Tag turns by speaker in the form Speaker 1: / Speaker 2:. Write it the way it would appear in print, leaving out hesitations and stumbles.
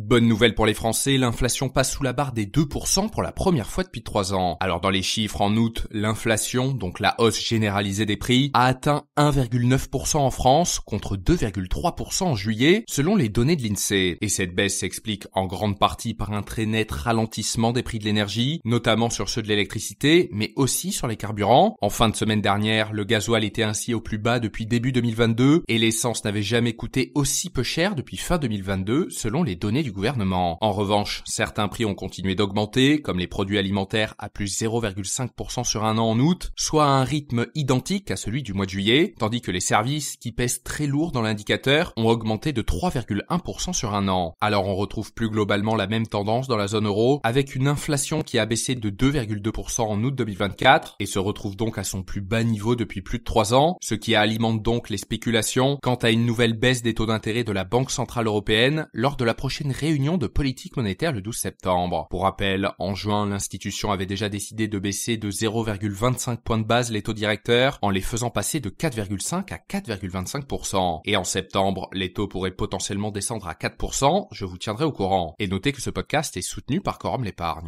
Speaker 1: Bonne nouvelle pour les Français, l'inflation passe sous la barre des 2% pour la première fois depuis 3 ans. Alors dans les chiffres, en août, l'inflation, donc la hausse généralisée des prix, a atteint 1,9% en France contre 2,3% en juillet, selon les données de l'INSEE. Et cette baisse s'explique en grande partie par un très net ralentissement des prix de l'énergie, notamment sur ceux de l'électricité, mais aussi sur les carburants. En fin de semaine dernière, le gasoil était ainsi au plus bas depuis début 2022 et l'essence n'avait jamais coûté aussi peu cher depuis fin 2022, selon les données du gouvernement. En revanche, certains prix ont continué d'augmenter, comme les produits alimentaires à plus 0,5% sur un an en août, soit à un rythme identique à celui du mois de juillet, tandis que les services, qui pèsent très lourd dans l'indicateur, ont augmenté de 3,1% sur un an. Alors on retrouve plus globalement la même tendance dans la zone euro, avec une inflation qui a baissé de 2,2% en août 2024 et se retrouve donc à son plus bas niveau depuis plus de 3 ans, ce qui alimente donc les spéculations quant à une nouvelle baisse des taux d'intérêt de la Banque Centrale Européenne lors de la prochaine réunion de politique monétaire le 12 septembre. Pour rappel, en juin, l'institution avait déjà décidé de baisser de 0,25 points de base les taux directeurs en les faisant passer de 4,5 à 4,25%. Et en septembre, les taux pourraient potentiellement descendre à 4%, je vous tiendrai au courant. Et notez que ce podcast est soutenu par Quorum l'Épargne.